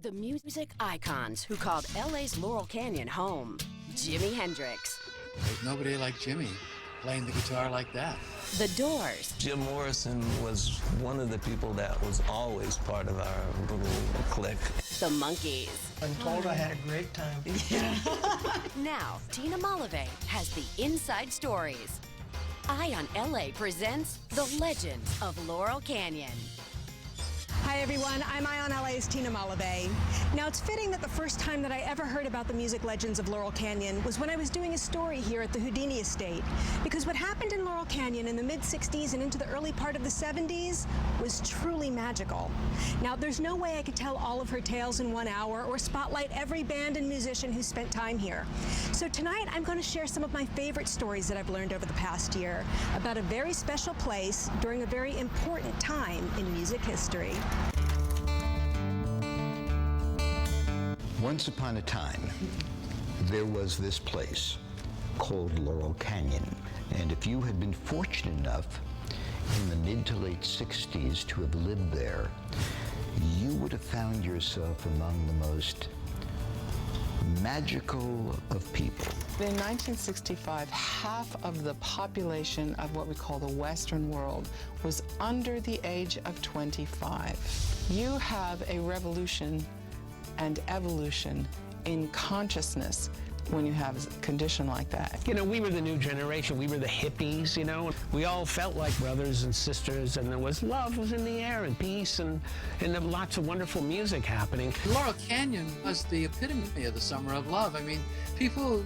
The music icons who called LA's Laurel Canyon home. Jimi Hendrix. There's nobody like Jimmy playing the guitar like that. The Doors. Jim Morrison was one of the people that was always part of our little clique. The Monkees. I'm told I had a great time. Now, Tina Malave has the inside stories. Eye on LA presents The Legends of Laurel Canyon. Hi everyone, I'm Eye on LA's Tina Malave. Now it's fitting that the first time that I ever heard about the music legends of Laurel Canyon was when I was doing a story here at the Houdini Estate. Because what happened in Laurel Canyon in the mid-60s and into the early part of the 70s was truly magical. Now there's no way I could tell all of her tales in 1 hour or spotlight every band and musician who spent time here. So tonight I'm going to share some of my favorite stories that I've learned over the past year about a very special place during a very important time in music history. Once upon a time, there was this place called Laurel Canyon. And if you had been fortunate enough in the mid to late 60s to have lived there, you would have found yourself among the most magical of people. In 1965, half of the population of what we call the Western world was under the age of 25. You have a revolution and evolution in consciousness when you have a condition like that. You know, we were the new generation. We were the hippies, you know. We all felt like brothers and sisters, and there was love was in the air and peace and there was lots of wonderful music happening. Laurel Canyon was the epitome of the summer of love. I mean, people,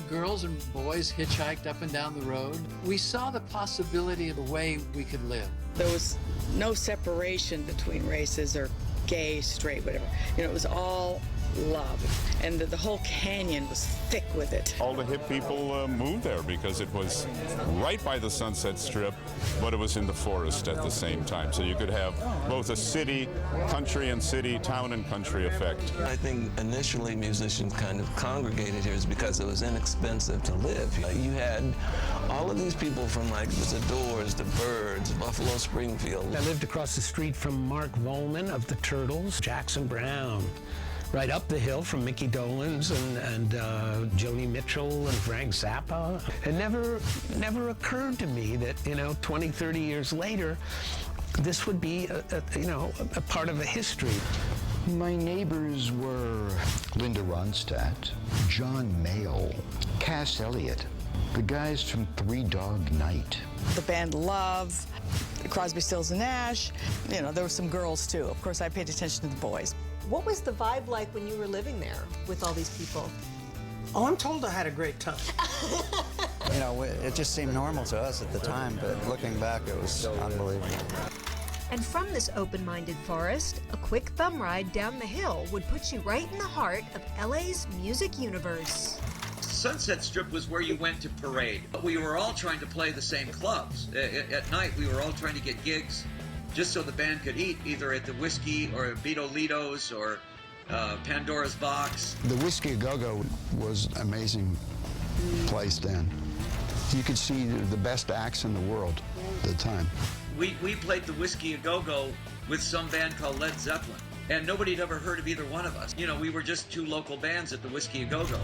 girls and boys hitchhiked up and down the road. We saw the possibility of a way we could live. There was no separation between races or gay, straight, whatever. You know, it was all love, and the whole canyon was thick with it. All the hip people moved there because it was right by the Sunset Strip, but it was in the forest at the same time. So you could have both a city, country and city, town and country effect. I think initially musicians kind of congregated here is because it was inexpensive to live. You had all of these people from like the Doors, the Byrds, Buffalo Springfield. I lived across the street from Mark Volman of the Turtles, Jackson Browne. Right up the hill from Mickey Dolenz and Joni Mitchell and Frank Zappa. It never occurred to me that, you know, 20, 30 years later, this would be, a part of a history. My neighbors were Linda Ronstadt, John Mayall, Cass Elliot, the guys from Three Dog Night. The band Love, Crosby, Stills and Nash. You know, there were some girls too. Of course, I paid attention to the boys. What was the vibe like when you were living there with all these people? Oh, I'm told I had a great time. You know, it just seemed normal to us at the time, but looking back, it was unbelievable. And from this open-minded forest, a quick thumb ride down the hill would put you right in the heart of LA's music universe. Sunset Strip was where you went to parade. We were all trying to play the same clubs. At night, we were all trying to get gigs just so the band could eat, either at the Whiskey or Beatolitos or Pandora's Box. The Whiskey A Go-Go was an amazing place then. You could see the best acts in the world at the time. We played the Whiskey A Go-Go with some band called Led Zeppelin, and nobody had ever heard of either one of us. You know, we were just two local bands at the Whiskey A Go-Go.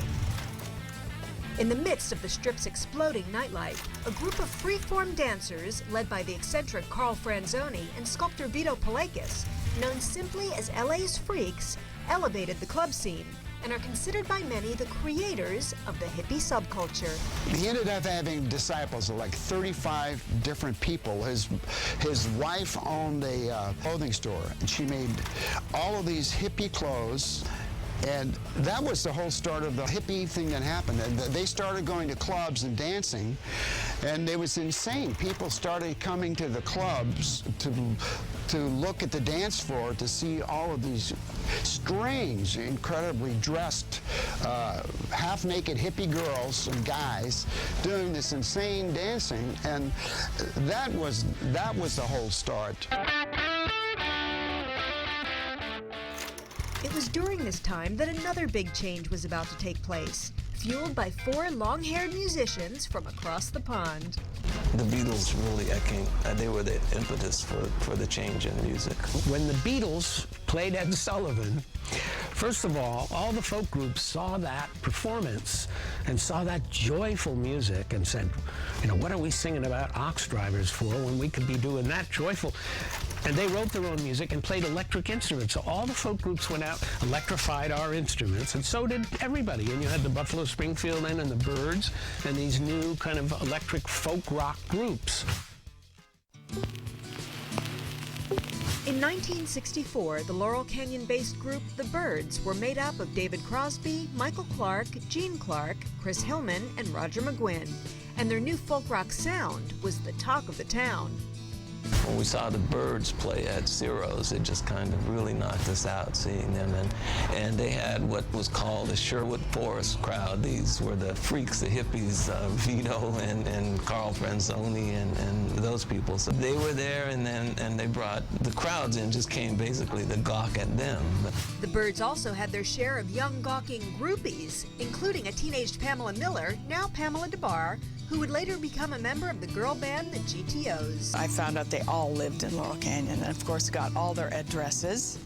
In the midst of the Strip's exploding nightlife, a group of free-form dancers, led by the eccentric Carl Franzoni and sculptor Vito Palakis, known simply as LA's Freaks, elevated the club scene and are considered by many the creators of the hippie subculture. He ended up having disciples of like 35 different people. His wife owned a clothing store, and she made all of these hippie clothes. And that was the whole start of the hippie thing that happened. And they started going to clubs and dancing, and it was insane. People started coming to the clubs to look at the dance floor to see all of these strange, incredibly dressed, half-naked hippie girls and guys doing this insane dancing, and that was the whole start. It was during this time that another big change was about to take place, fueled by four long-haired musicians from across the pond. the Beatles really, they were the impetus for the change in music. When the Beatles played Ed Sullivan, first of all the folk groups saw that performance and saw that joyful music and said, you know, what are we singing about ox drivers for when we could be doing that joyful? And they wrote their own music and played electric instruments. So all the folk groups went out, electrified our instruments, and so did everybody. And you had the Buffalo Springfield Inn and the Byrds and these new kind of electric folk rock groups. In 1964, the Laurel Canyon-based group The Byrds were made up of David Crosby, Michael Clark, Gene Clark, Chris Hillman, and Roger McGuinn. And their new folk rock sound was the talk of the town. When we saw the Byrds play at Ciro's, it just kind of really knocked us out seeing them. And they had what was called the Sherwood Forest crowd. These were the freaks, the hippies, Vito and Carl Franzoni and those people. So they were there, and they brought the crowds in, just came basically to gawk at them. The Byrds also had their share of young gawking groupies, including a teenaged Pamela Miller, now Pamela DeBar, who would later become a member of the girl band the GTOs. I found out they all lived in Laurel Canyon and, of course, got all their addresses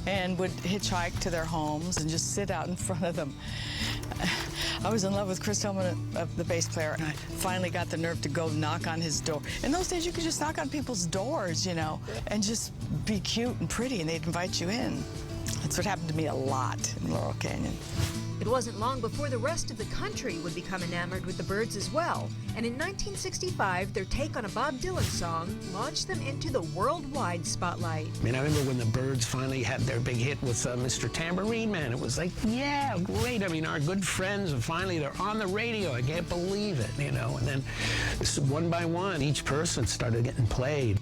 and would hitchhike to their homes and just sit out in front of them. I was in love with Chris Hillman, the bass player, and I finally got the nerve to go knock on his door. In those days, you could just knock on people's doors, you know, and just be cute and pretty, and they'd invite you in. That's what happened to me a lot in Laurel Canyon. It wasn't long before the rest of the country would become enamored with the Byrds as well. And in 1965, their take on a Bob Dylan song launched them into the worldwide spotlight. I mean, I remember when the Byrds finally had their big hit with Mr. Tambourine Man. It was like, yeah, great. I mean, our good friends, and finally they're on the radio. I can't believe it, you know. And then one by one, each person started getting played.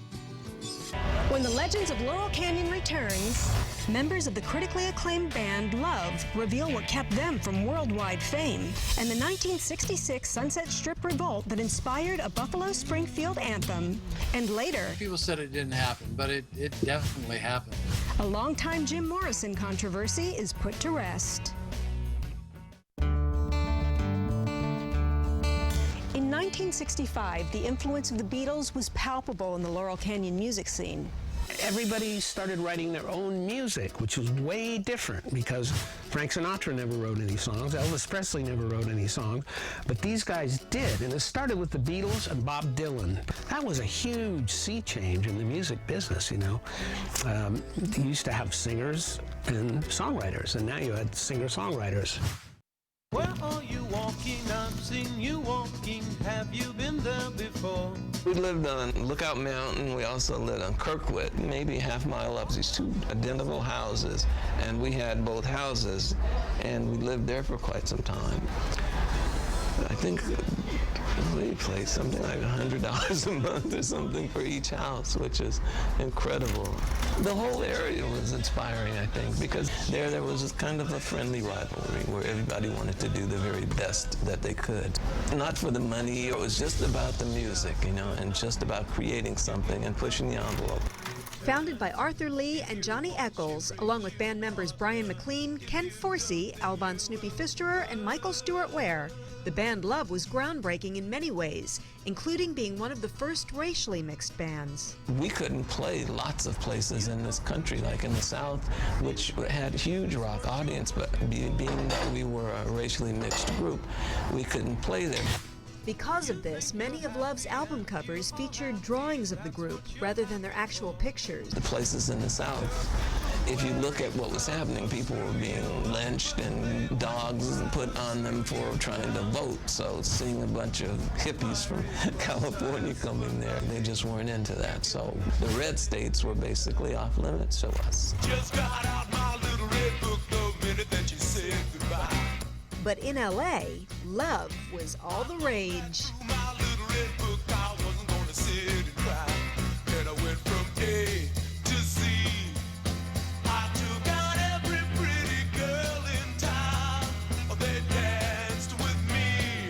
When the Legends of Laurel Canyon returns, members of the critically acclaimed band Love reveal what kept them from worldwide fame, and the 1966 Sunset Strip revolt that inspired a Buffalo Springfield anthem. And later, People said it didn't happen, but it definitely happened. a longtime Jim Morrison controversy is put to rest. In 1965, the influence of the Beatles was palpable in the Laurel Canyon music scene. Everybody started writing their own music, which was way different because Frank Sinatra never wrote any songs, Elvis Presley never wrote any songs, but these guys did. And it started with the Beatles and Bob Dylan. That was a huge sea change in the music business, you know. You used to have singers and songwriters, and now you had singer-songwriters. Where are you walking? I've seen you walking. Have you been there before? We lived on Lookout Mountain. We also lived on Kirkwood, maybe a half mile up. These two identical houses, and we had both houses, and we lived there for quite some time. I think we paid something like $100 a month or something for each house, which is incredible. The whole area was inspiring, I think, because there was kind of a friendly rivalry where everybody wanted to do the very best that they could. Not for the money, it was just about the music, you know, and just about creating something and pushing the envelope. Founded by Arthur Lee and Johnny Eccles, along with band members Brian McLean, Ken Forsey, Alban Snoopy Pfisterer, and Michael Stewart Ware, the band Love was groundbreaking in many ways, including being one of the first racially mixed bands. We couldn't play lots of places in this country, like in the South, which had a huge rock audience, but being that we were a racially mixed group, we couldn't play there. Because of this, many of Love's album covers featured drawings of the group rather than their actual pictures. The places in the South, if you look at what was happening, people were being lynched and dogs put on them for trying to vote. So seeing a bunch of hippies from California coming there, they just weren't into that. So the red states were basically off limits to us. Just got out my little red book the minute that you said goodbye. But in LA, Love was all the rage. My little red book, I wasn't gonna sit and cry. Then I went from A to Z. I took out every pretty girl in town. They danced with me.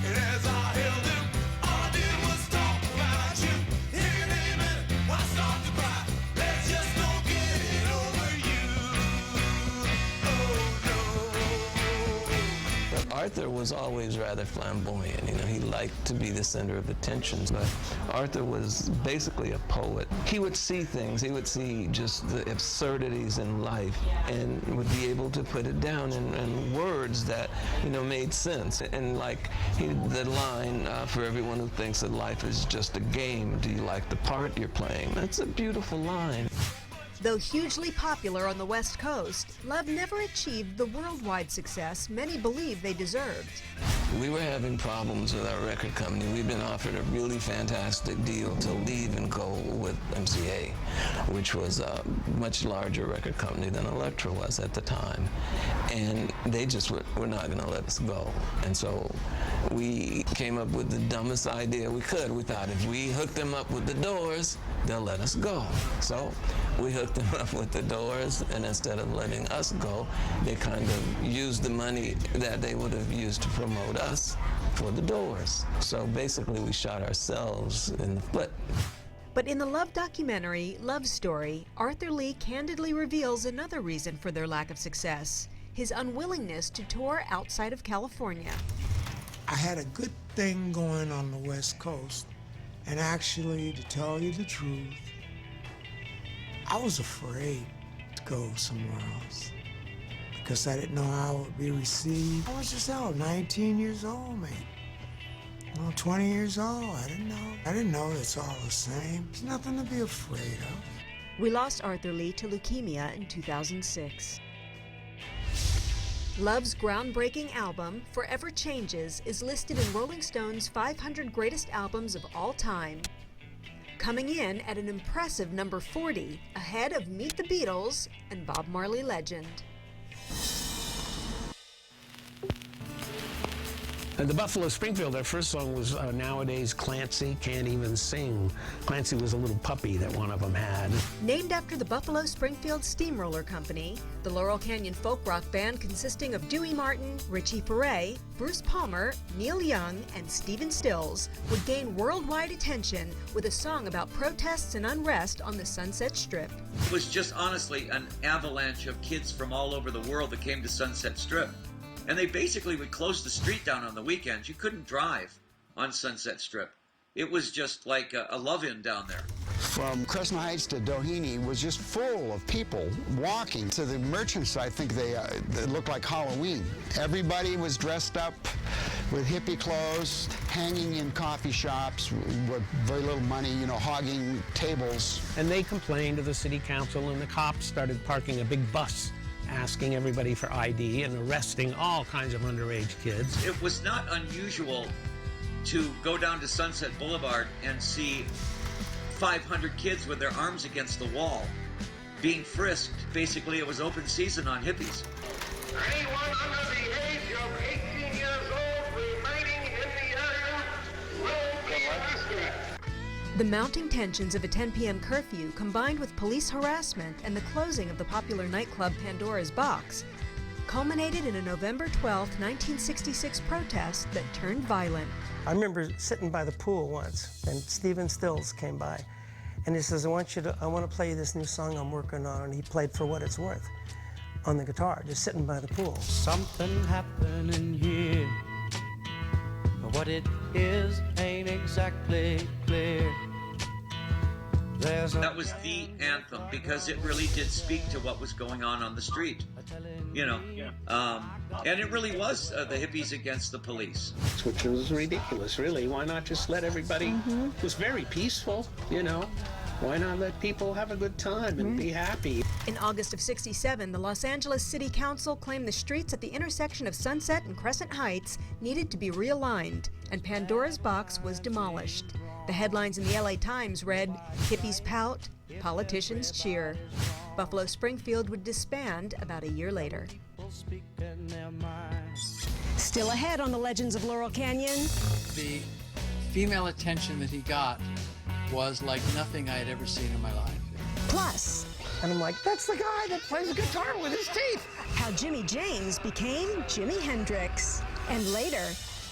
And as I held them, all I did was talk about you. Hear your name and I start to cry. Let's just don't get it over you. Oh no. Arthur was always rather flamboyant. You know, he liked to be the center of attention. But Arthur was basically a poet. He would see things. He would see just the absurdities in life and would be able to put it down in words that, you know, made sense. And like the line, for everyone who thinks that life is just a game, do you like the part you're playing? That's a beautiful line. Though hugely popular on the West Coast, Love never achieved the worldwide success many believe they deserved. We were having problems with our record company. We'd been offered a really fantastic deal to leave and go with MCA, which was a much larger record company than Elektra was at the time. And they just were not going to let us go. And so we came up with the dumbest idea we could. We thought if we hooked them up with the Doors, they'll let us go. So we hooked them up with the Doors, and instead of letting us go, they kind of used the money that they would have used to promote us for the Doors. So basically we shot ourselves in the foot. But in the Love documentary, Love Story, Arthur Lee candidly reveals another reason for their lack of success: his unwillingness to tour outside of California. I had a good thing going on the West Coast, and actually, to tell you the truth, I was afraid to go somewhere else because I didn't know how it would be received. I was just 19 years old, mate. 20 years old, I didn't know it's all the same. There's nothing to be afraid of. We lost Arthur Lee to leukemia in 2006. Love's groundbreaking album, Forever Changes, is listed in Rolling Stone's 500 Greatest Albums of All Time, coming in at an impressive number 40, ahead of Meet the Beatles and Bob Marley Legend. And the Buffalo Springfield, their first song was Nowadays Clancy Can't Even Sing. Clancy was a little puppy that one of them had. Named after the Buffalo Springfield Steamroller Company, the Laurel Canyon folk rock band consisting of Dewey Martin, Richie Furay, Bruce Palmer, Neil Young, and Stephen Stills would gain worldwide attention with a song about protests and unrest on the Sunset Strip. It was just honestly an avalanche of kids from all over the world that came to Sunset Strip. And they basically would close the street down on the weekends. You couldn't drive on Sunset Strip. It was just like a love-in down there. From Crescent Heights to Doheny was just full of people walking. To the merchants, I think they looked like Halloween. Everybody was dressed up with hippie clothes, hanging in coffee shops with very little money, hogging tables. And they complained to the city council, and the cops started parking a big bus asking everybody for ID and arresting all kinds of underage kids. It was not unusual to go down to Sunset Boulevard and see 500 kids with their arms against the wall being frisked. Basically, it was open season on hippies. Anyone under the age of 18 years old remaining in the area will be arrested. The mounting tensions of a 10 p.m. curfew, combined with police harassment and the closing of the popular nightclub Pandora's Box, culminated in a November 12, 1966 protest that turned violent. I remember sitting by the pool once, and Stephen Stills came by, and he says, I want to play you this new song I'm working on, and he played For What It's Worth on the guitar, just sitting by the pool. Something happening here, but what it is ain't exactly clear. That was the anthem because it really did speak to what was going on the street, and it really was the hippies against the police. Which was ridiculous, really. Why not just let everybody, it was very peaceful, Why not let people have a good time and be happy? In August of '67, the Los Angeles City Council claimed the streets at the intersection of Sunset and Crescent Heights needed to be realigned, and Pandora's Box was demolished. The headlines in the LA Times read, "Hippies pout, politicians cheer." Buffalo Springfield would disband about a year later. Still ahead on the Legends of Laurel Canyon. The female attention that he got was like nothing I had ever seen in my life. Plus, and I'm like, that's the guy that plays the guitar with his teeth. How Jimmy James became Jimi Hendrix. And later,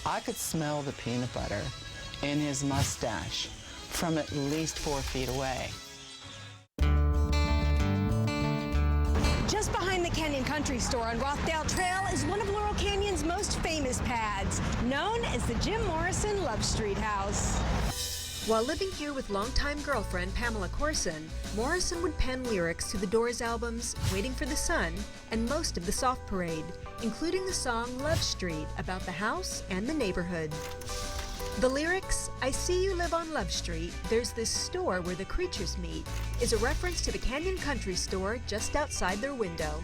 I could smell the peanut butter in his mustache from at least 4 feet away. just behind the Canyon Country Store on Rothdale Trail is one of Laurel Canyon's most famous pads, known as the Jim Morrison Love Street House. While living here with longtime girlfriend Pamela Corson, Morrison would pen lyrics to the Doors albums Waiting for the Sun and most of the Soft Parade, including the song Love Street about the house and the neighborhood. The lyrics, "I see you live on Love Street, there's this store where the creatures meet," is a reference to the Canyon Country Store just outside their window.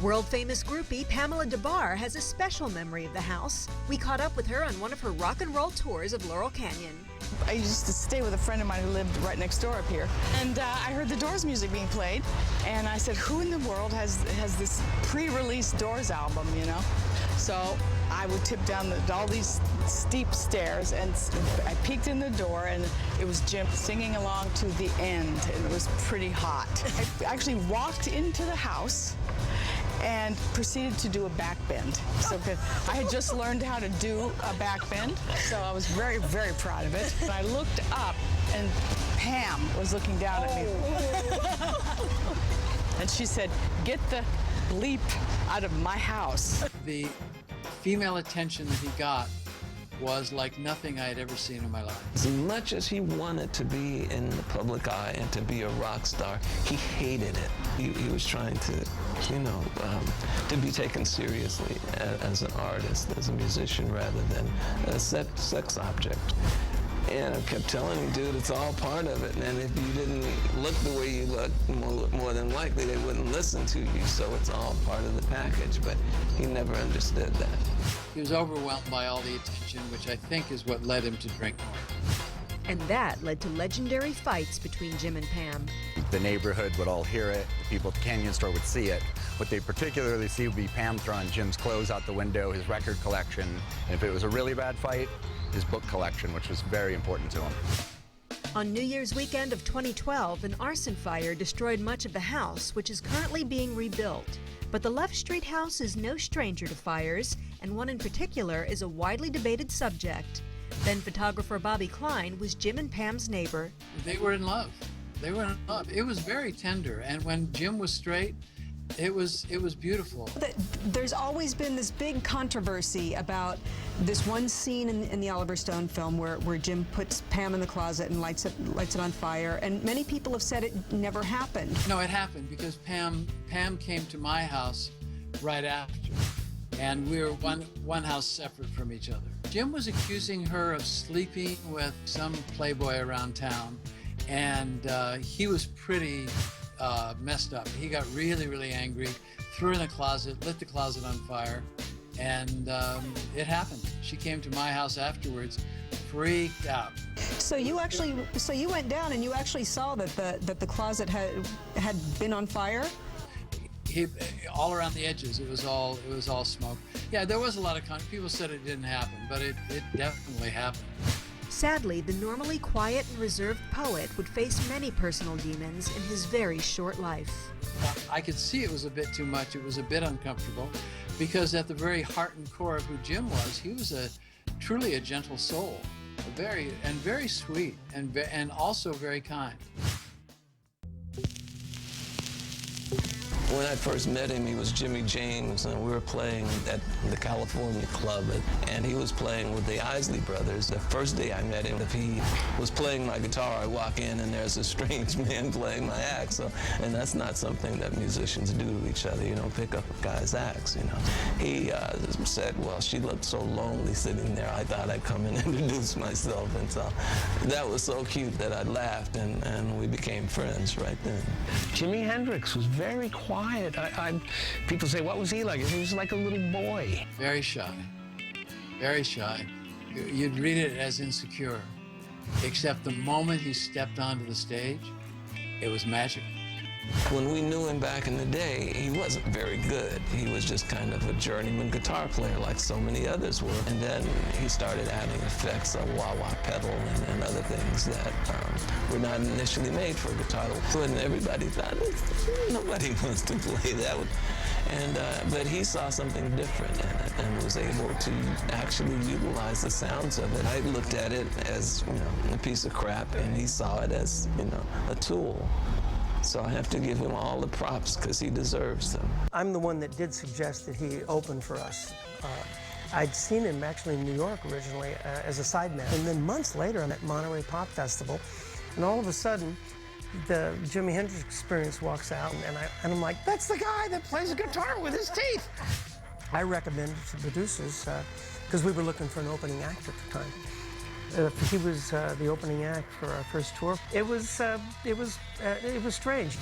World-famous groupie Pamela DeBar has a special memory of the house. We caught up with her on one of her rock and roll tours of Laurel Canyon. I used to stay with a friend of mine who lived right next door up here, and I heard the Doors music being played, and I said, who in the world has this pre-release Doors album, you know? So I would tip down all these steep stairs, and I peeked in the door, and it was Jim singing along to the end. It was pretty hot. I actually walked into the house and proceeded to do a back bend. So I had just learned how to do a back bend, so I was very, very proud of it. And I looked up, and Pam was looking down at me. And she said, "Get the bleep out of my house." The female attention that he got was like nothing I had ever seen in my life. As much as he wanted to be in the public eye and to be a rock star, he hated it. He was trying to, you know, to be taken seriously as an artist, as a musician, rather than a sex object. And I kept telling him, dude, it's all part of it. And if you didn't look the way you look, more than likely they wouldn't listen to you. So it's all part of the package. But he never understood that. He was overwhelmed by all the attention, which I think is what led him to drink more. And that led to legendary fights between Jim and Pam. The neighborhood would all hear it. The people at the Canyon Store would see it. What they particularly see would be Pam throwing Jim's clothes out the window, his record collection, and if it was a really bad fight, his book collection, which was very important to him. On New Year's weekend of 2012, an arson fire destroyed much of the house, which is currently being rebuilt. But the Love Street house is no stranger to fires, and one in particular is a widely debated subject. Then photographer Bobby Klein was Jim and Pam's neighbor. They were in love. They were in love. It was very tender, and when Jim was straight, it was beautiful. There's always been this big controversy about this one scene in the Oliver Stone film where Jim puts Pam in the closet and lights it on fire, and many people have said it never happened. No, it happened because Pam came to my house right after, and we were one house separate from each other. Jim was accusing her of sleeping with some playboy around town, and he was pretty messed up. He got really, really angry, threw her in the closet, lit the closet on fire, and it happened. She came to my house afterwards, freaked out. So you went down and you actually saw that the closet had been on fire? All around the edges, it was all smoke. Yeah, there was a lot of people said it didn't happen, but it definitely happened. Sadly, the normally quiet and reserved poet would face many personal demons in his very short life. I could see it was a bit too much. It was a bit uncomfortable, because at the very heart and core of who Jim was, he was truly a gentle soul, very sweet, and also very kind. When I first met him, he was Jimmy James, and we were playing at the California Club, and he was playing with the Isley Brothers. The first day I met him, if he was playing my guitar, I walk in and there's a strange man playing my axe. And that's not something that musicians do to each other. You don't pick up a guy's axe, you know. He said, well, she looked so lonely sitting there, I thought I'd come and introduce myself. And so that was so cute that I laughed, and we became friends right then. Jimi Hendrix was very quiet. People say, what was he like? He was like a little boy. Very shy. Very shy. You'd read it as insecure, except the moment he stepped onto the stage, it was magical. When we knew him back in the day, he wasn't very good. He was just kind of a journeyman guitar player like so many others were. And then he started adding effects, a wah-wah pedal and other things that were not initially made for guitar. And everybody thought, nobody wants to play that one. But he saw something different in it and was able to actually utilize the sounds of it. I looked at it as, a piece of crap, and he saw it as, a tool. So I have to give him all the props because he deserves them. I'm the one that did suggest that he open for us. I'd seen him actually in New York originally as a sideman. And then months later, I'm at Monterey Pop Festival, and all of a sudden, the Jimi Hendrix Experience walks out, and I'm like, that's the guy that plays a guitar with his teeth. I recommended to producers, because we were looking for an opening act at the time. He was the opening act for our first tour. It was strange.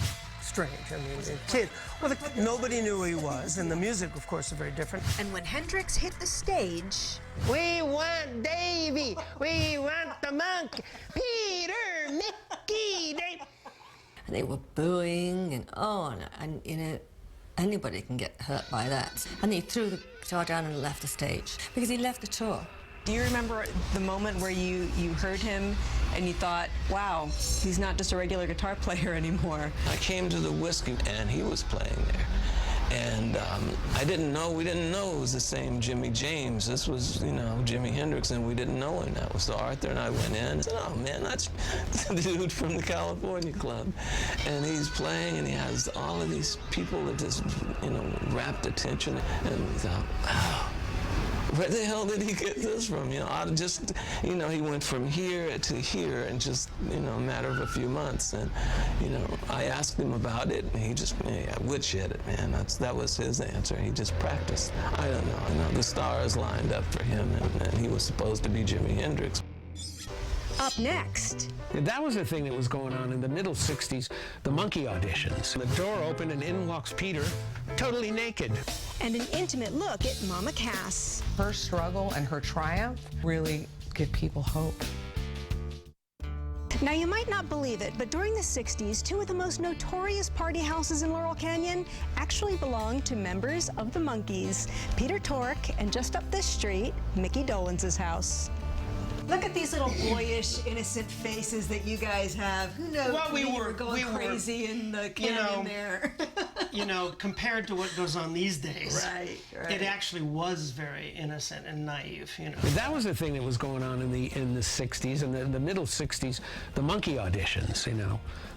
I mean, nobody knew who he was, and the music, of course, is very different. And when Hendrix hit the stage, we want Davy, we want the monkey, Peter, Mickey, Dave. And they were booing and on, and you know, anybody can get hurt by that. And he threw the guitar down and left the stage because he left the tour. do you remember the moment where you heard him and you thought, wow, he's not just a regular guitar player anymore? I came to the Whiskey and he was playing there. And we didn't know it was the same Jimmy James. This was, Jimi Hendrix, and we didn't know him. That was so Arthur and I went in and said, oh man, that's the dude from the California Club. And he's playing and he has all of these people that just, rapt attention. And we thought, wow. Where the hell did he get this from? He went from here to here in just, a matter of a few months. And, I asked him about it, and he just, witch hit it, man. That was his answer. He just practiced. I don't know. The stars lined up for him, and he was supposed to be Jimi Hendrix. Up next. That was the thing that was going on in the middle 60s, the monkey auditions. The door opened and in walks Peter, totally naked. And an intimate look at Mama Cass. Her struggle and her triumph really give people hope. Now, you might not believe it, but during the 60s, two of the most notorious party houses in Laurel Canyon actually belonged to members of the Monkees, Peter Tork, and just up this street, Mickey Dolenz' house. Look at these little boyish, innocent faces that you guys have. Who knows? Well, we were going crazy in the canyon there. Compared to what goes on these days, right. It actually was very innocent and naive. That was the thing that was going on in the 60s and the middle 60s, the monkey auditions.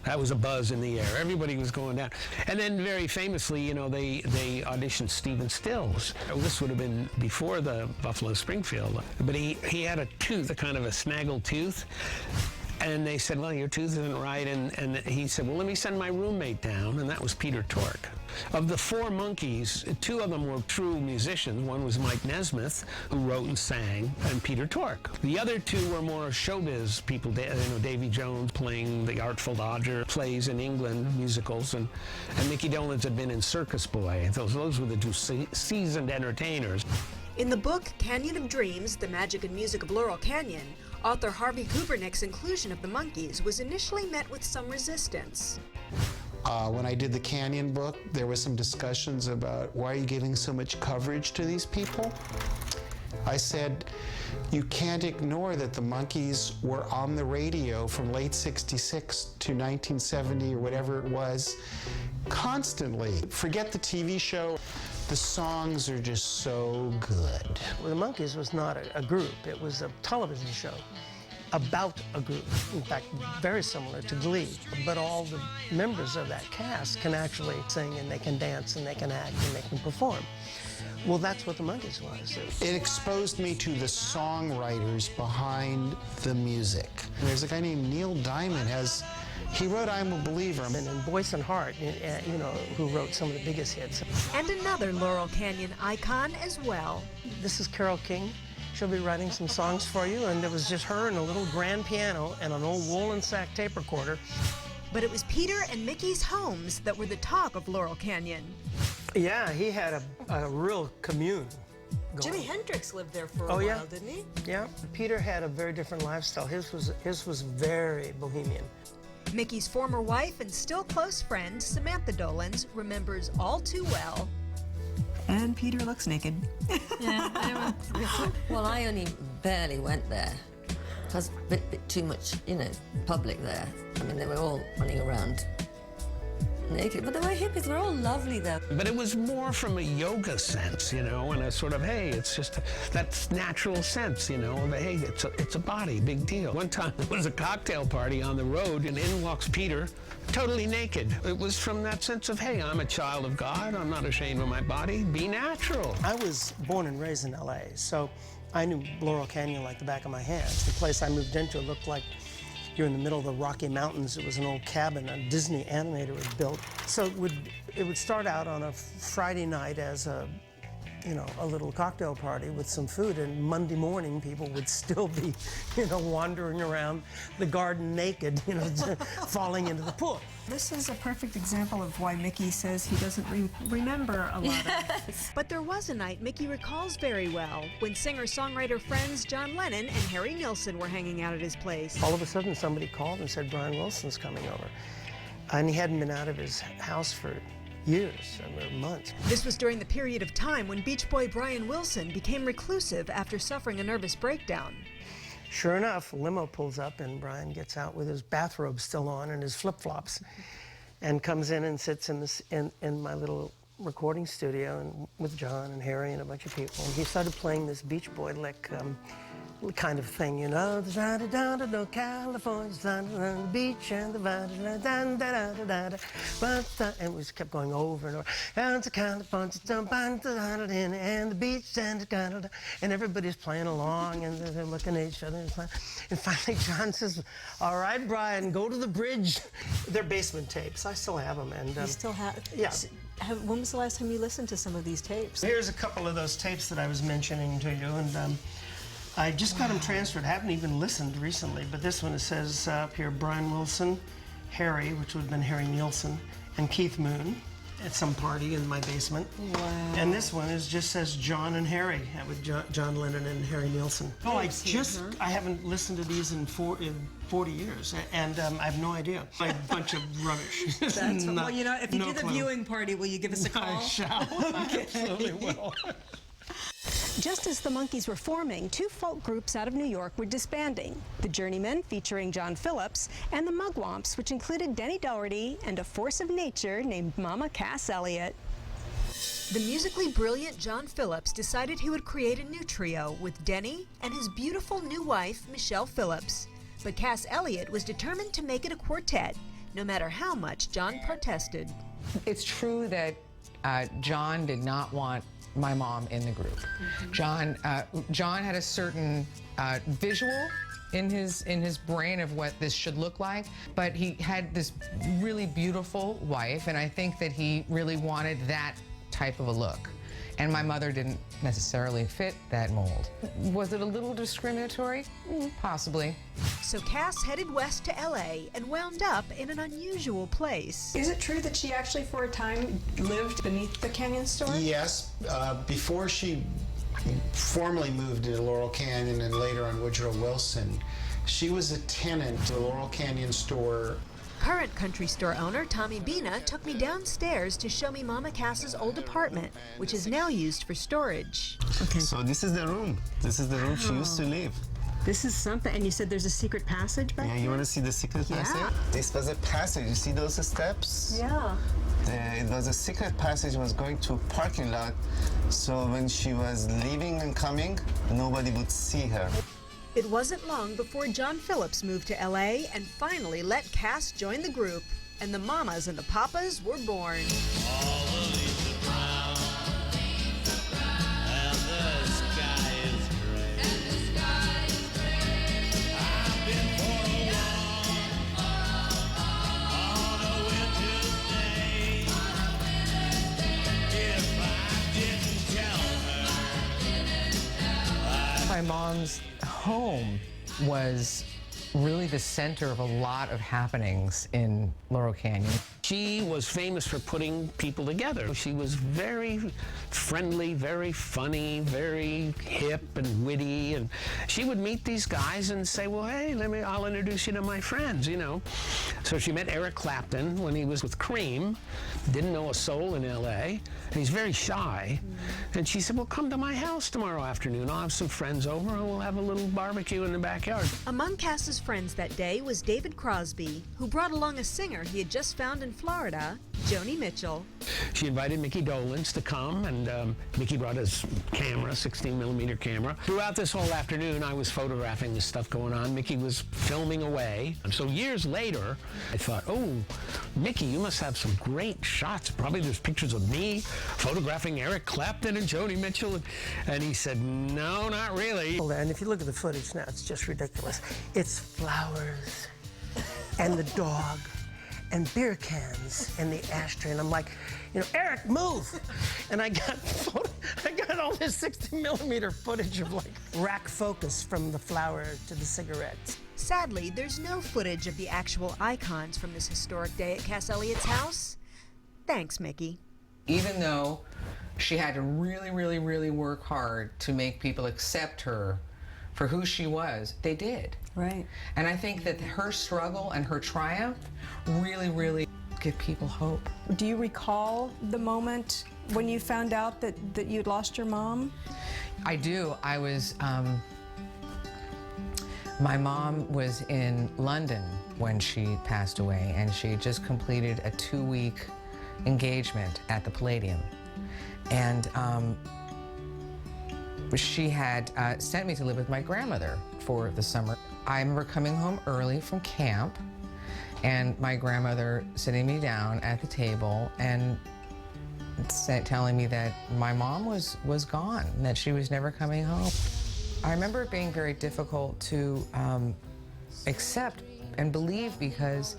That was a buzz in the air. Everybody was going down. And then very famously, they auditioned Stephen Stills. This would have been before the Buffalo Springfield, but he had a tooth, a kind of a snaggle tooth. And they said, well, your tooth isn't right. And he said, well, let me send my roommate down. And that was Peter Tork. Of the four Monkees, two of them were true musicians. One was Mike Nesmith, who wrote and sang, and Peter Tork. The other two were more showbiz people. Davy Jones playing the Artful Dodger, plays in England, musicals. And Mickey Dolenz had been in Circus Boy. Those were the two seasoned entertainers. In the book, Canyon of Dreams, The Magic and Music of Laurel Canyon, author Harvey Kubernick's inclusion of the Monkees was initially met with some resistance. When I did the Canyon book, there was some discussions about why are you giving so much coverage to these people? I said, you can't ignore that the Monkees were on the radio from late 66 to 1970 or whatever it was, constantly. Forget the TV show. The songs are just so good. Well, the Monkees was not a group. It was a television show about a group. In fact, very similar to Glee. But all the members of that cast can actually sing, and they can dance, and they can act, and they can perform. Well, that's what the Monkees was. It exposed me to the songwriters behind the music. There's a guy named Neil Diamond he wrote I'm a Believer. And in Voice and Heart, who wrote some of the biggest hits. And another Laurel Canyon icon as well. This is Carole King. She'll be writing some songs for you, and it was just her and a little grand piano and an old Wollensack tape recorder. But it was Peter and Mickey's homes that were the talk of Laurel Canyon. Yeah, he had a real commune going. Jimi Hendrix lived there for a while, didn't he? Yeah, Peter had a very different lifestyle. His was very bohemian. Mickey's former wife and still close friend, Samantha Dolenz, remembers all too well. And Peter looks naked. Yeah, well, I only barely went there. Because a bit too much, public there. I mean, they were all running around naked. But they were hippies. They were all lovely, though. But it was more from a yoga sense, you know, and a sort of, hey, it's just that natural sense, you know, that, hey, it's a body, big deal. One time there was a cocktail party on the road, and in walks Peter, totally naked. It was from that sense of, hey, I'm a child of God. I'm not ashamed of my body. Be natural. I was born and raised in LA, so I knew Laurel Canyon like the back of my hand. The place I moved into looked like you're in the middle of the Rocky Mountains. It was an old cabin a Disney animator had built. So it would start out on a Friday night as a little cocktail party with some food, and Monday morning people would still be, wandering around the garden naked, falling into the pool. This is a perfect example of why Mickey says he doesn't remember a lot of. But there was a night Mickey recalls very well when singer-songwriter friends John Lennon and Harry Nilsson were hanging out at his place. All of a sudden somebody called and said Brian Wilson's coming over. And he hadn't been out of his house for years, months. This was during the period of time when Beach Boy Brian Wilson became reclusive after suffering a nervous breakdown. Sure enough, a limo pulls up and Brian gets out with his bathrobe still on and his flip-flops and comes in and sits in my little recording studio and with John and Harry and a bunch of people. And he started playing this Beach Boy lick kind of thing, the California's on the beach and the and we just kept going over and over. And the California's and the beach and everybody's playing along and they're looking at each other and finally John says, "All right, Brian, go to the bridge." They're basement tapes. I still have them. And You still have? Yeah. When was the last time you listened to some of these tapes? Here's a couple of those tapes that I was mentioning to you, and I just got them transferred. I haven't even listened recently, but this one, it says up here, Brian Wilson, Harry, which would have been Harry Nilsson, and Keith Moon at some party in my basement. Wow. And this one just says John and Harry, with John Lennon and Harry Nilsson. Oh, I haven't listened to these in 40 years, and I have no idea. A bunch of rubbish. Well, if you do the viewing party, will you give us a call? I shall. Absolutely will. Just as the Monkees were forming, two folk groups out of New York were disbanding. The Journeymen, featuring John Phillips, and the Mugwumps, which included Denny Doherty and a force of nature named Mama Cass Elliot. The musically brilliant John Phillips decided he would create a new trio with Denny and his beautiful new wife, Michelle Phillips. But Cass Elliot was determined to make it a quartet, no matter how much John protested. It's true that John did not want my mom in the group. John had a certain visual in his brain of what this should look like, but he had this really beautiful wife, and I think that he really wanted that type of a look. And my mother didn't necessarily fit that mold. Was it a little discriminatory? Possibly. So Cass headed west to LA and wound up in an unusual place. Is it true that she actually for a time lived beneath the Canyon store? Yes, before she formally moved to Laurel Canyon and later on Woodrow Wilson, she was a tenant to the Laurel Canyon store. Current country store owner Tommy Bina took me downstairs to show me Mama Cass's old apartment, which is now used for storage. Okay. So this is the room. This is the room she used to live. This is something. And you said there's a secret passage back there? Yeah, you want to see the secret passage? This was a passage. You see those steps? Yeah. It was a secret passage. Was going to a parking lot. So when she was leaving and coming, nobody would see her. It wasn't long before John Phillips moved to LA and finally let Cass join the group, and the Mamas and the Papas were born. My mom's home was really the center of a lot of happenings in Laurel Canyon. She was famous for putting people together. She was very friendly, very funny, very hip and witty, and she would meet these guys and say, well, hey, I'll introduce you to my friends, So she met Eric Clapton when he was with Cream, didn't know a soul in LA, and he's very shy. And she said, well, come to my house tomorrow afternoon. I'll have some friends over and we'll have a little barbecue in the backyard. Among Cass's friends that day was David Crosby, who brought along a singer he had just found in Florida Joni Mitchell. She invited Mickey Dolenz to come, and Mickey brought his camera, 16mm camera. Throughout this whole afternoon, I was photographing the stuff going on. Mickey was filming away. And so years later, I thought, oh, Mickey, you must have some great shots. Probably there's pictures of me photographing Eric Clapton and Joni Mitchell. And he said, no, not really. And if you look at the footage now, it's just ridiculous. It's flowers and the dog and beer cans and the ashtray, and I'm like, you know, Eric, move! And I got all this 60mm footage of like rack focus from the flower to the cigarettes. Sadly, there's no footage of the actual icons from this historic day at Cass Elliott's house. Thanks, Mickey. Even though she had to really, really, really work hard to make people accept her for who she was, they did. Right. And I think that her struggle and her triumph really, really give people hope. Do you recall the moment when you found out that you'd lost your mom? I do. I was, my mom was in London when she passed away, and she had just completed a 2-week engagement at the Palladium. And she had sent me to live with my grandmother for the summer. I remember coming home early from camp and my grandmother sitting me down at the table and telling me that my mom was gone, and that she was never coming home. I remember it being very difficult to accept and believe, because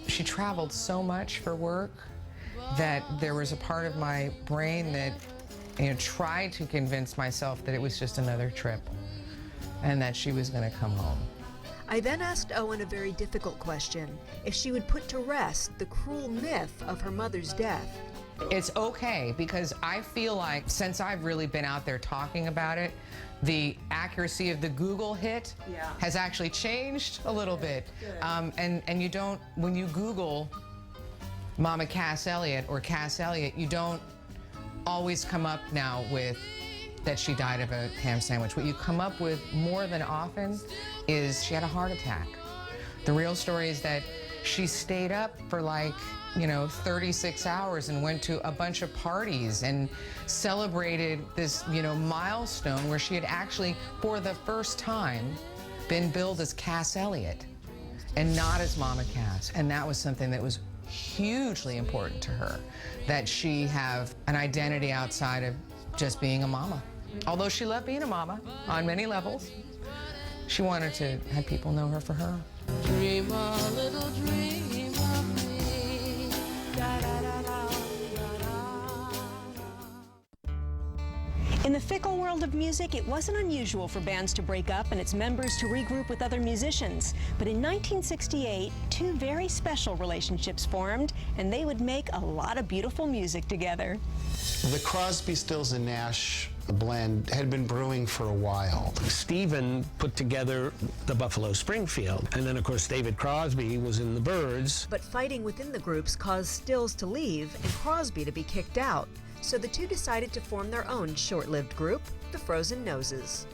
she traveled so much for work that there was a part of my brain that, you know, tried to convince myself that it was just another trip and that she was going to come home. I then asked Owen a very difficult question: if she would put to rest the cruel myth of her mother's death. It's okay, because I feel like since I've really been out there talking about it, the accuracy of the Google hit has actually changed a little bit. And you don't, when you Google Mama Cass Elliott or Cass Elliott, you don't always come up now with that she died of a ham sandwich. What you come up with more than often is she had a heart attack. The real story is that she stayed up for like, you know, 36 hours and went to a bunch of parties and celebrated this, you know, milestone where she had actually, for the first time, been billed as Cass Elliott and not as Mama Cass. And that was something that was hugely important to her, that she have an identity outside of just being a mama. Although she loved being a mama on many levels, she wanted to have people know her for her. Dream a little dream of me. Da, da, da, da, In the fickle world of music, it wasn't unusual for bands to break up and its members to regroup with other musicians. But in 1968, two very special relationships formed, and they would make a lot of beautiful music together. The Crosby, Stills, and Nash blend had been brewing for a while. Stephen put together the Buffalo Springfield, and then of course David Crosby was in the Byrds. But fighting within the groups caused Stills to leave and Crosby to be kicked out. So the two decided to form their own short-lived group, the Frozen Noses.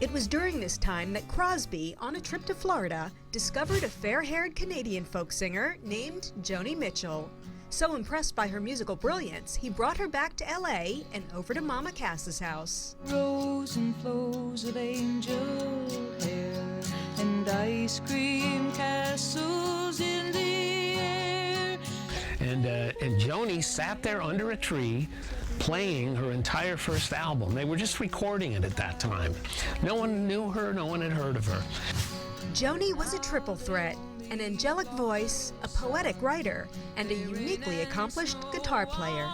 It was during this time that Crosby, on a trip to Florida, discovered a fair-haired Canadian folk singer named Joni Mitchell. So impressed by her musical brilliance, he brought her back to LA and over to Mama Cass's house. Rose and flows of angel hair and ice cream castles in the air. And Joni sat there under a tree playing her entire first album. They were just recording it at that time. No one knew her, no one had heard of her. Joni was a triple threat: an angelic voice, a poetic writer, and a uniquely accomplished guitar player.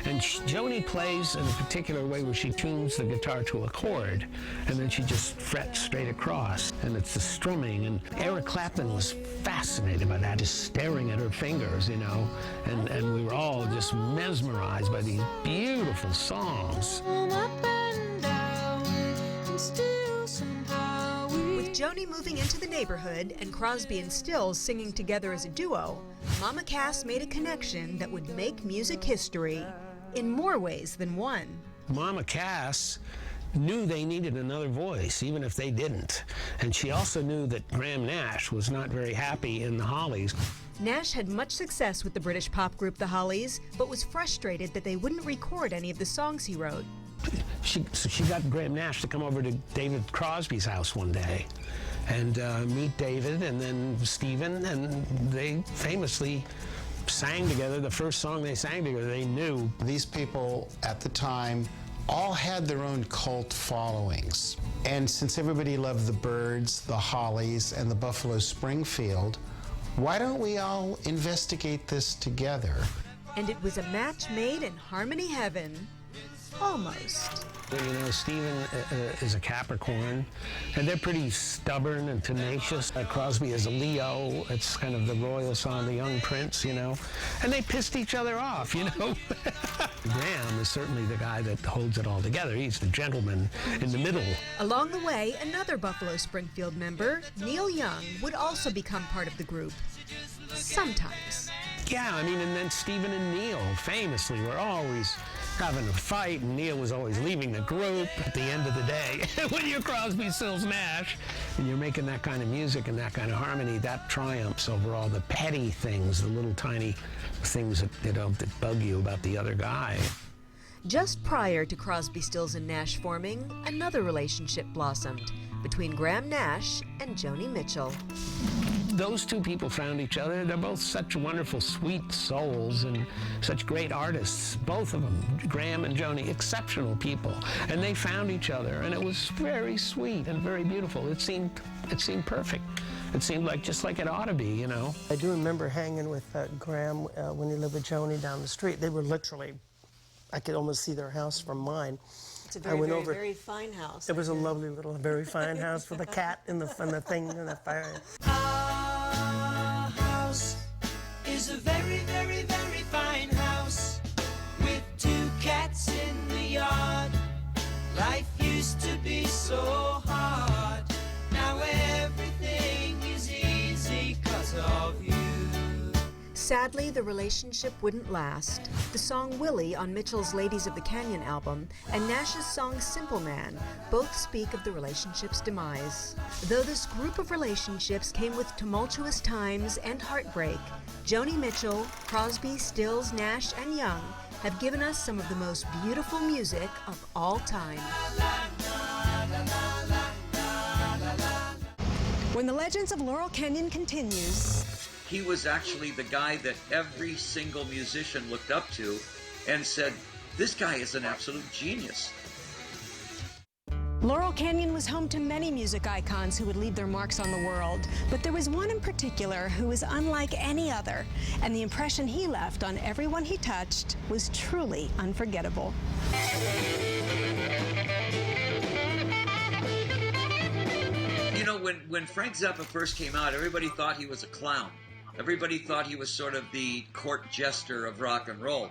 And Joni plays in a particular way where she tunes the guitar to a chord, and then she just frets straight across, and it's the strumming. And Eric Clapton was fascinated by that, just staring at her fingers, you know, and we were all just mesmerized by these beautiful songs. With Joni moving into the neighborhood and Crosby and Stills singing together as a duo, Mama Cass made a connection that would make music history in more ways than one. Mama Cass knew they needed another voice, even if they didn't. And she also knew that Graham Nash was not very happy in the Hollies. Nash had much success with the British pop group The Hollies, but was frustrated that they wouldn't record any of the songs he wrote. So she got Graham Nash to come over to David Crosby's house one day and meet David and then Stephen, and they famously sang together. The first song they sang together, they knew. These people at the time all had their own cult followings. And since everybody loved the Byrds, the Hollies, and the Buffalo Springfield, why don't we all investigate this together? And it was a match made in harmony heaven. Almost. You know, Stephen is a Capricorn, and they're pretty stubborn and tenacious. Crosby is a Leo. It's kind of the royal son, the young prince, you know. And they pissed each other off, you know. Graham is certainly the guy that holds it all together. He's the gentleman in the middle. Along the way, another Buffalo Springfield member, Neil Young, would also become part of the group. Sometimes. Yeah, I mean, and then Stephen and Neil famously were always having a fight, and Neil was always leaving the group at the end of the day. When you're Crosby, Stills, Nash, and you're making that kind of music and that kind of harmony, that triumphs over all the petty things, the little tiny things that, you know, that bug you about the other guy. Just prior to Crosby, Stills, and Nash forming, another relationship blossomed between Graham Nash and Joni Mitchell. Those two people found each other. They're both such wonderful, sweet souls and such great artists, both of them, Graham and Joni, exceptional people. And they found each other, and it was very sweet and very beautiful. It seemed perfect. It seemed like just like it ought to be, you know. I do remember hanging with Graham when he lived with Joni down the street. They were literally, I could almost see their house from mine. It's a very fine house. It was a lovely little, very fine house with a cat and the thing and the fire. Our house is a very, very, very fine house with 2 cats in the yard. Life used to be so hard. Now everything is easy 'cause of you. Sadly, the relationship wouldn't last. The song Willie on Mitchell's Ladies of the Canyon album and Nash's song Simple Man both speak of the relationship's demise. Though this group of relationships came with tumultuous times and heartbreak, Joni Mitchell, Crosby, Stills, Nash, and Young have given us some of the most beautiful music of all time. When the Legends of Laurel Canyon continues, he was actually the guy that every single musician looked up to and said, this guy is an absolute genius. Laurel Canyon was home to many music icons who would leave their marks on the world, but there was one in particular who was unlike any other, and the impression he left on everyone he touched was truly unforgettable. You know, when Frank Zappa first came out, everybody thought he was a clown. Everybody thought he was sort of the court jester of rock and roll.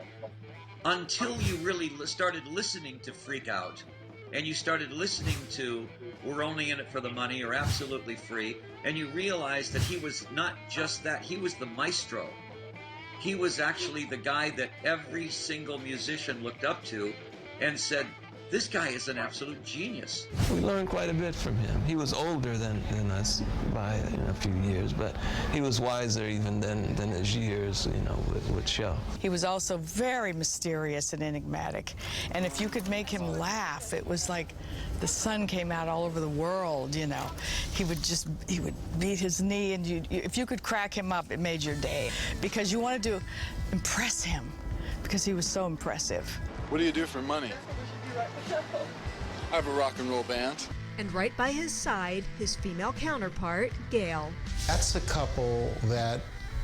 Until you really started listening to Freak Out, and you started listening to We're Only in It for the Money or Absolutely Free, and you realized that he was not just that, he was the maestro. He was actually the guy that every single musician looked up to and said, this guy is an absolute genius. We learned quite a bit from him. He was older than us by a few years, but he was wiser even than his years, would show. He was also very mysterious and enigmatic. And if you could make him laugh, it was like the sun came out all over the world, He would beat his knee, and if you could crack him up, it made your day. Because you wanted to impress him, because he was so impressive. What do you do for money? I have a rock and roll band. And right by his side, his female counterpart, Gail. That's a couple that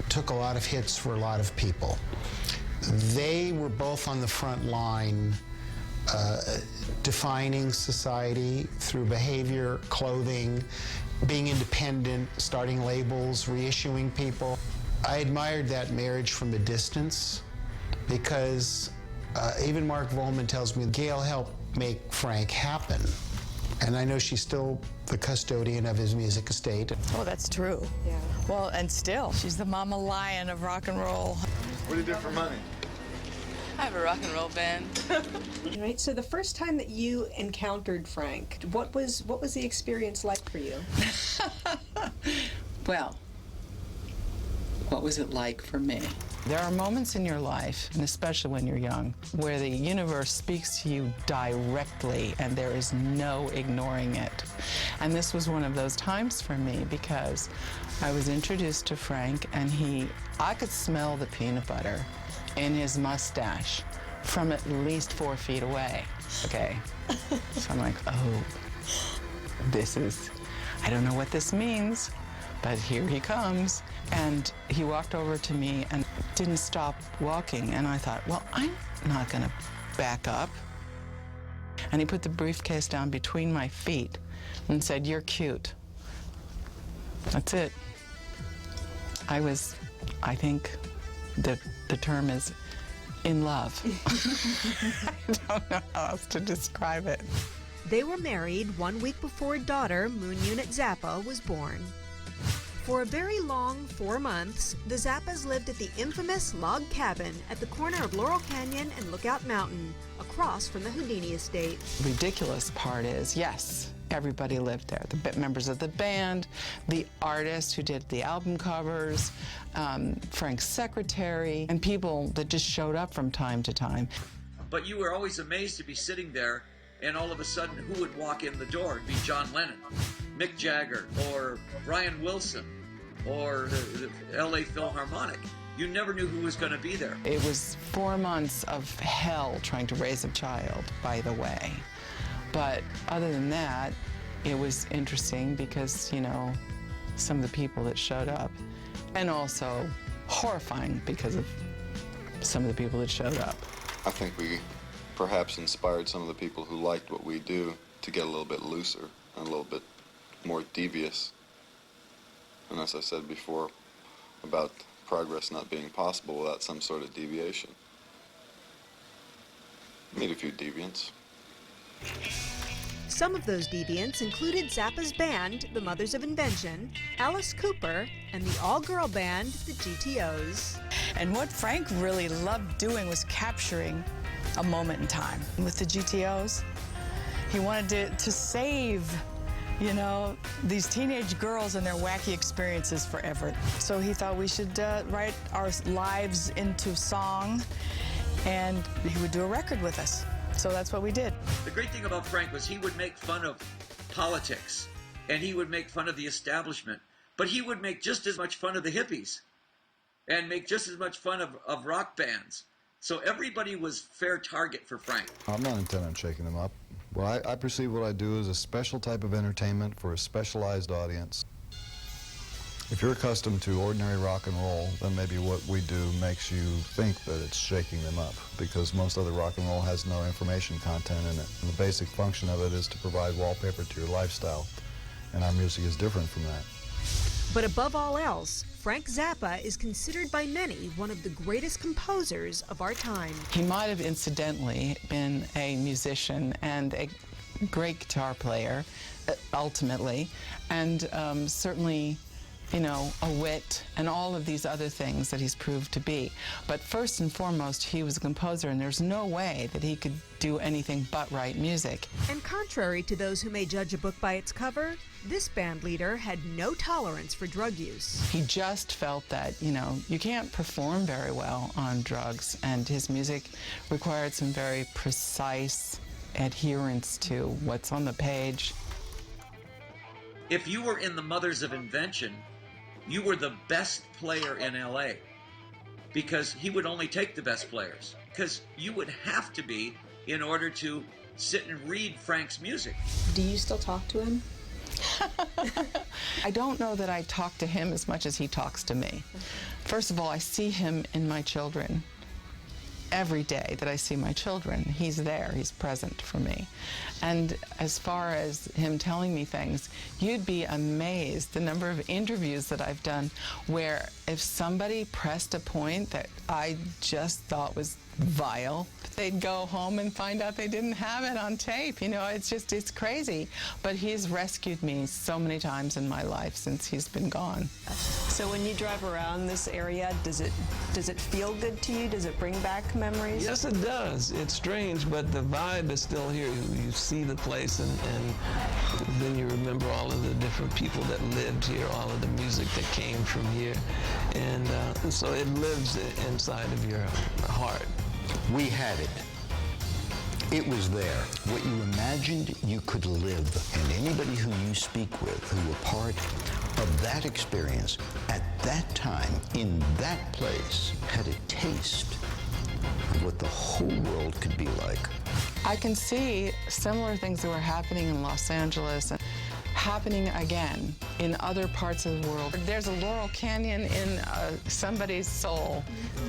took a lot of hits for a lot of people. They were both on the front line, defining society through behavior, clothing, being independent, starting labels, reissuing people. I admired that marriage from a distance because even Mark Volman tells me Gail helped make Frank happen. And I know she's still the custodian of his music estate. Oh, that's true. Yeah. Well, and still, she's the mama lion of rock and roll. What do you do for money? I have a rock and roll band. Right. So the first time that you encountered Frank, what was the experience like for you? Well, what was it like for me? There are moments in your life, and especially when you're young, where the universe speaks to you directly and there is no ignoring it. And this was one of those times for me because I was introduced to Frank and I could smell the peanut butter in his mustache from at least 4 feet away. Okay. So I'm like, oh, I don't know what this means, but here he comes. And he walked over to me and didn't stop walking. And I thought, well, I'm not going to back up. And he put the briefcase down between my feet and said, "You're cute." That's it. I think the term is in love. I don't know how else to describe it. They were married 1 week before daughter Moon Unit Zappa was born. For a very long 4 months, the Zappas lived at the infamous log cabin at the corner of Laurel Canyon and Lookout Mountain, across from the Houdini estate. The ridiculous part is, yes, everybody lived there. The members of the band, the artist who did the album covers, Frank's secretary, and people that just showed up from time to time. But you were always amazed to be sitting there, and all of a sudden, who would walk in the door? It'd be John Lennon, Mick Jagger, or Brian Wilson, or the LA Philharmonic. You never knew who was going to be there. It was 4 months of hell trying to raise a child, by the way. But other than that, it was interesting because, you know, some of the people that showed up, and also horrifying because of some of the people that showed up. I think we perhaps inspired some of the people who liked what we do to get a little bit looser and a little bit more devious. And as I said before, about progress not being possible without some sort of deviation. Meet a few deviants. Some of those deviants included Zappa's band, the Mothers of Invention, Alice Cooper, and the all-girl band, the GTOs. And what Frank really loved doing was capturing a moment in time. With the GTOs, he wanted to save, you know, these teenage girls and their wacky experiences forever. So he thought we should write our lives into song, and he would do a record with us. So that's what we did. The great thing about Frank was he would make fun of politics, and he would make fun of the establishment, but he would make just as much fun of the hippies, and make just as much fun of rock bands. So everybody was fair target for Frank. I'm not intent on shaking them up. Well, I perceive what I do as a special type of entertainment for a specialized audience. If you're accustomed to ordinary rock and roll, then maybe what we do makes you think that it's shaking them up, because most other rock and roll has no information content in it. And the basic function of it is to provide wallpaper to your lifestyle, and our music is different from that. But above all else, Frank Zappa is considered by many one of the greatest composers of our time. He might have incidentally been a musician and a great guitar player, ultimately, and certainly, you know, a wit and all of these other things that he's proved to be. But first and foremost, he was a composer, and there's no way that he could do anything but write music. And contrary to those who may judge a book by its cover, this band leader had no tolerance for drug use. He just felt that, you know, you can't perform very well on drugs, and his music required some very precise adherence to what's on the page. If you were in the Mothers of Invention, you were the best player in LA, because he would only take the best players, because you would have to be in order to sit and read Frank's music. Do you still talk to him? I don't know that I talk to him as much as he talks to me. First of all, I see him in my children. Every day that I see my children, he's there, he's present for me. And as far as him telling me things, you'd be amazed the number of interviews that I've done where if somebody pressed a point that I just thought was vile. They'd go home and find out they didn't have it on tape. You know, it's crazy. But he's rescued me so many times in my life since he's been gone. So when you drive around this area, does it feel good to you? Does it bring back memories? Yes, it does. It's strange, but the vibe is still here. You see the place, and then you remember all of the different people that lived here, all of the music that came from here. And so it lives inside of your heart. We had it. It was there. What you imagined you could live. And anybody who you speak with who were part of that experience at that time, in that place, had a taste of what the whole world could be like. I can see similar things that were happening in Los Angeles and happening again in other parts of the world. There's a Laurel Canyon in somebody's soul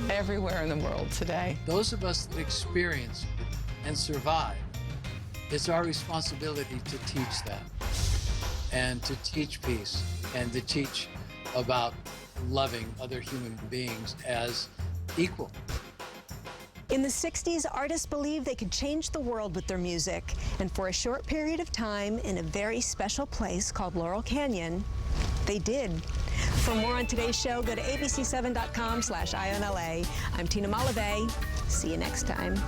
everywhere in the world today. Those of us that experience and survive, it's our responsibility to teach that and to teach peace and to teach about loving other human beings as equal. In the 60s, artists believed they could change the world with their music. And for a short period of time, in a very special place called Laurel Canyon, they did. For more on today's show, go to abc7.com/IONLA. I'm Tina Malave. See you next time.